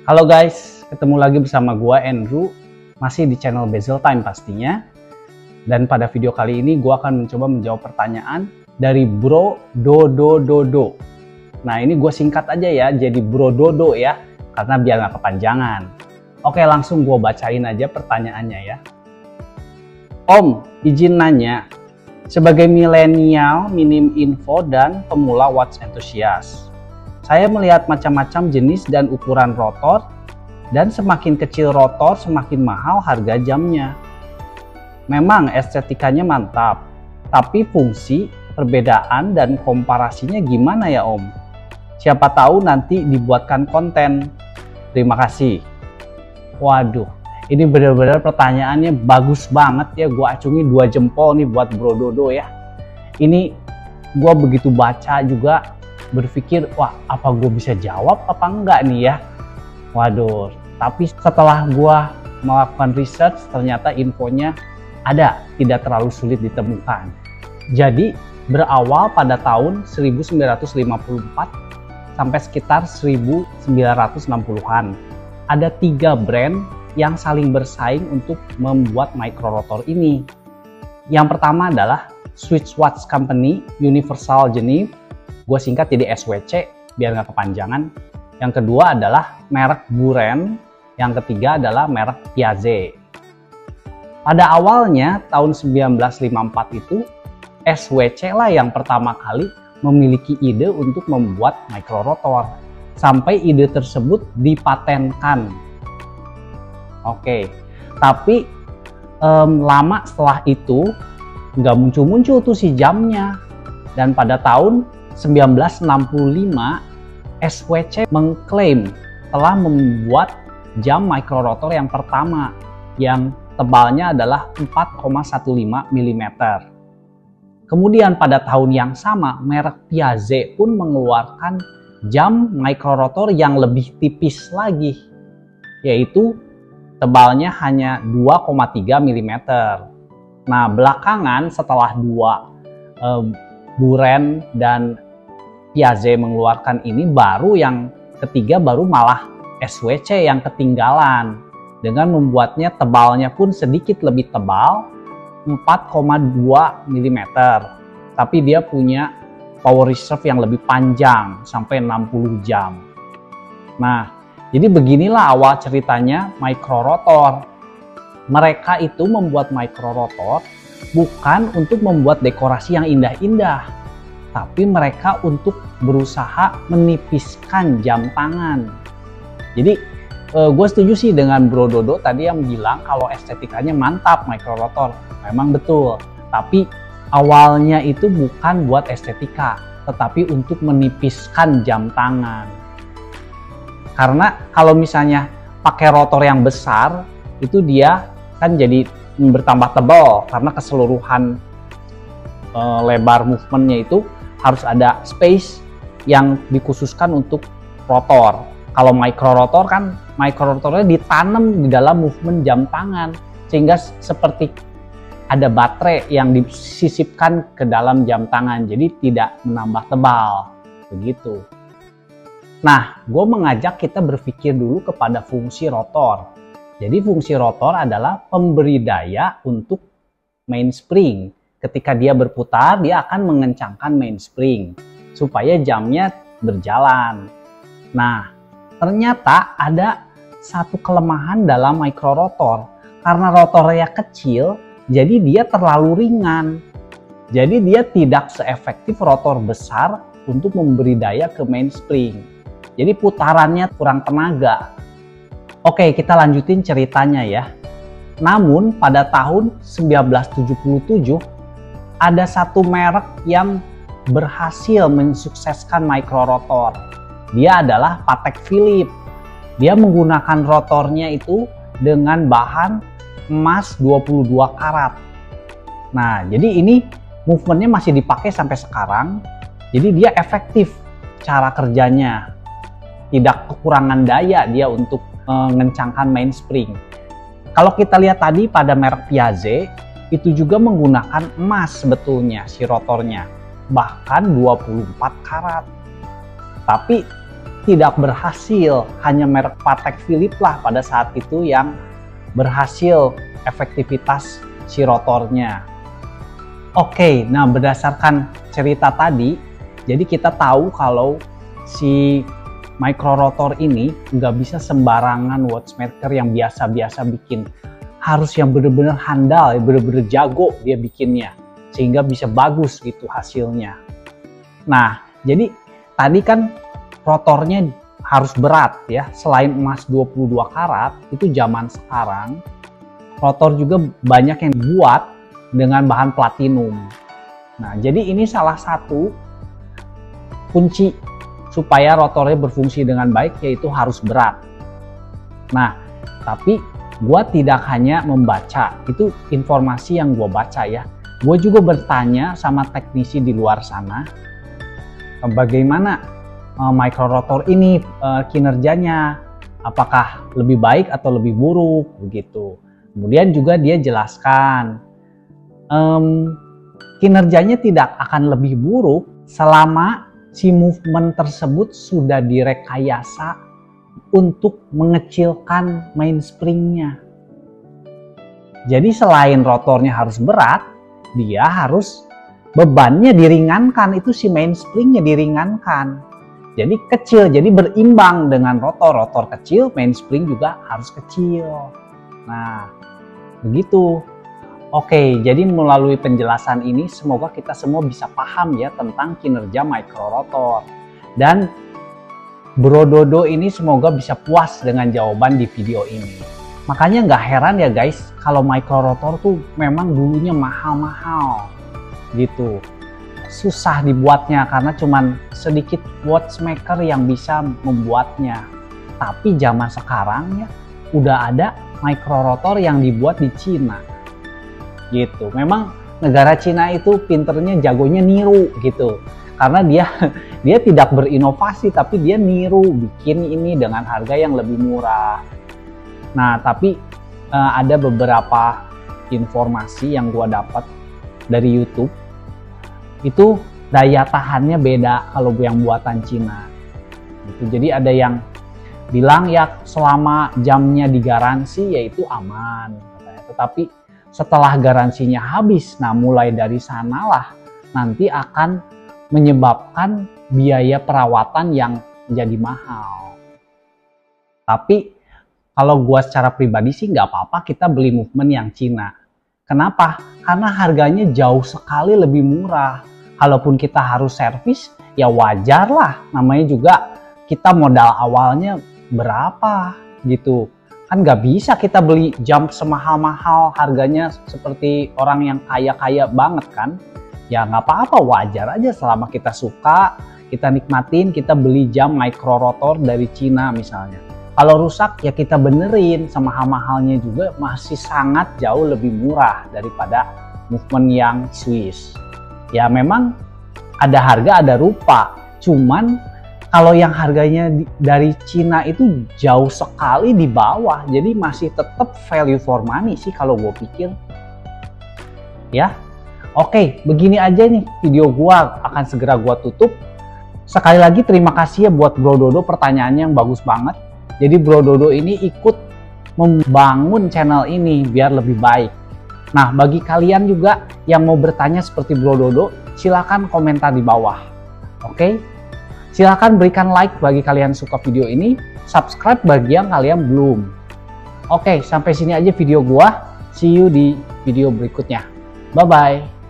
Halo guys, ketemu lagi bersama gua Andrew, masih di channel Bezel Time pastinya. Dan pada video kali ini gua akan mencoba menjawab pertanyaan dari Bro Dodo. Nah ini gue singkat aja ya, jadi Bro Dodo ya, karena biar nggak kepanjangan. Oke, langsung gue bacain aja pertanyaannya ya. Om, izin nanya, sebagai milenial, minim info dan pemula watch enthusiast, saya melihat macam-macam jenis dan ukuran rotor, dan semakin kecil rotor semakin mahal harga jamnya. Memang estetikanya mantap, tapi fungsi, perbedaan, dan komparasinya gimana ya Om? Siapa tahu nanti dibuatkan konten. Terima kasih. Waduh, ini benar-benar pertanyaannya bagus banget ya. Gue acungi 2 jempol nih buat Bro Dodo ya. Ini gue begitu baca juga berpikir, wah apa gue bisa jawab apa enggak nih ya. Waduh, tapi setelah gue melakukan research ternyata infonya ada, tidak terlalu sulit ditemukan. Jadi berawal pada tahun 1954 sampai sekitar 1960-an. Ada 3 brand yang saling bersaing untuk membuat microrotor ini. Yang pertama adalah Swiss Watch Company Universal Geneve, gue singkat jadi SWC biar nggak kepanjangan. Yang kedua adalah merek Buren, yang ketiga adalah merek Piaget. Pada awalnya tahun 1954 itu SWC lah yang pertama kali memiliki ide untuk membuat microrotor, sampai ide tersebut dipatenkan. Oke, tapi lama setelah itu nggak muncul-muncul tuh si jamnya. Dan pada tahun 1965 SWC mengklaim telah membuat jam microrotor yang pertama yang tebalnya adalah 4,15 mm. Kemudian pada tahun yang sama merek Piaget pun mengeluarkan jam microrotor yang lebih tipis lagi, yaitu tebalnya hanya 2,3 mm. Nah belakangan setelah Buren dan Piaget mengeluarkan ini, baru yang ketiga baru malah SWC yang ketinggalan dengan membuatnya tebalnya pun sedikit lebih tebal, 4,2 mm, tapi dia punya power reserve yang lebih panjang sampai 60 jam. Nah jadi beginilah awal ceritanya microrotor. Mereka itu membuat microrotor bukan untuk membuat dekorasi yang indah-indah, tapi mereka untuk berusaha menipiskan jam tangan. Jadi gue setuju sih dengan Bro Dodo tadi yang bilang kalau estetikanya mantap microrotor. Memang betul, tapi awalnya itu bukan buat estetika, tetapi untuk menipiskan jam tangan. Karena kalau misalnya pakai rotor yang besar, itu dia kan jadi bertambah tebal karena keseluruhan lebar movementnya itu harus ada space yang dikhususkan untuk rotor. Kalau microrotor kan microrotornya ditanam di dalam movement jam tangan, sehingga seperti ada baterai yang disisipkan ke dalam jam tangan, jadi tidak menambah tebal begitu. Nah, gue mengajak kita berpikir dulu kepada fungsi rotor. Jadi fungsi rotor adalah pemberi daya untuk mainspring. Ketika dia berputar, dia akan mengencangkan mainspring supaya jamnya berjalan. Nah, ternyata ada satu kelemahan dalam microrotor. Karena rotornya kecil, jadi dia terlalu ringan. Jadi dia tidak seefektif rotor besar untuk memberi daya ke mainspring. Jadi putarannya kurang tenaga. Oke, kita lanjutin ceritanya ya. Namun pada tahun 1977 ada satu merek yang berhasil mensukseskan microrotor. Dia adalah Patek Philippe. Dia menggunakan rotornya itu dengan bahan emas 22 karat. Nah, jadi ini movementnya masih dipakai sampai sekarang. Jadi dia efektif cara kerjanya. Tidak kekurangan daya dia untuk mengencangkan mainspring. Kalau kita lihat tadi pada merek Piaget, itu juga menggunakan emas sebetulnya si rotornya. Bahkan 24 karat. Tapi tidak berhasil. Hanya merek Patek Philippe lah pada saat itu yang berhasil efektivitas si rotornya. Oke, nah berdasarkan cerita tadi, jadi kita tahu kalau si micro rotor ini nggak bisa sembarangan watchmaker yang biasa-biasa bikin. Harus yang bener-bener handal, bener-bener jago dia bikinnya, sehingga bisa bagus gitu hasilnya. Nah, jadi tadi kan rotornya harus berat ya. Selain emas 22 karat, itu zaman sekarang rotor juga banyak yang dibuat dengan bahan platinum. Nah, jadi ini salah satu kunci supaya rotornya berfungsi dengan baik, yaitu harus berat. Nah, tapi gua tidak hanya membaca, itu informasi yang gua baca ya. Gua juga bertanya sama teknisi di luar sana, bagaimana micro rotor ini kinerjanya, apakah lebih baik atau lebih buruk begitu. Kemudian juga dia jelaskan kinerjanya tidak akan lebih buruk selama si movement tersebut sudah direkayasa untuk mengecilkan mainspringnya. Jadi selain rotornya harus berat, dia harus bebannya diringankan, itu si mainspringnya diringankan. Jadi kecil, jadi berimbang dengan rotor. Rotor kecil, mainspring juga harus kecil. Nah, begitu. Oke, jadi melalui penjelasan ini semoga kita semua bisa paham ya tentang kinerja micro rotor. Dan Bro Dodo ini semoga bisa puas dengan jawaban di video ini. Makanya nggak heran ya guys, kalau micro rotor tuh memang dulunya mahal-mahal gitu. Susah dibuatnya karena cuman sedikit watchmaker yang bisa membuatnya. Tapi zaman sekarang ya udah ada micro rotor yang dibuat di Cina. Gitu. Memang negara Cina itu pinternya, jagonya niru gitu. Karena dia tidak berinovasi, tapi dia niru bikin ini dengan harga yang lebih murah. Nah, tapi ada beberapa informasi yang gua dapat dari YouTube. Itu daya tahannya beda kalau yang buatan Cina. Gitu. Jadi ada yang bilang ya selama jamnya digaransi yaitu aman. Tetapi setelah garansinya habis, nah mulai dari sanalah nanti akan menyebabkan biaya perawatan yang menjadi mahal. Tapi kalau gua secara pribadi sih nggak apa-apa kita beli movement yang Cina. Kenapa? Karena harganya jauh sekali lebih murah. Kalaupun kita harus servis, ya wajar lah. Namanya juga kita modal awalnya berapa gitu. Kan nggak bisa kita beli jam semahal-mahal harganya seperti orang yang kaya-kaya banget kan. Ya nggak apa-apa, wajar aja selama kita suka, kita nikmatin, kita beli jam micro rotor dari Cina misalnya. Kalau rusak ya kita benerin, semahal-mahalnya juga masih sangat jauh lebih murah daripada movement yang Swiss. Ya memang ada harga ada rupa, cuman kalau yang harganya dari Cina itu jauh sekali di bawah, jadi masih tetap value for money sih kalau gue pikir. Ya, oke, begini aja nih video gue akan segera gue tutup. Sekali lagi terima kasih ya buat Bro Dodo, pertanyaannya yang bagus banget. Jadi Bro Dodo ini ikut membangun channel ini biar lebih baik. Nah, bagi kalian juga yang mau bertanya seperti Bro Dodo, silakan komentar di bawah. Oke? Silahkan berikan like bagi kalian suka video ini, subscribe bagi yang kalian belum. Oke, sampai sini aja video gua. See you di video berikutnya. Bye-bye.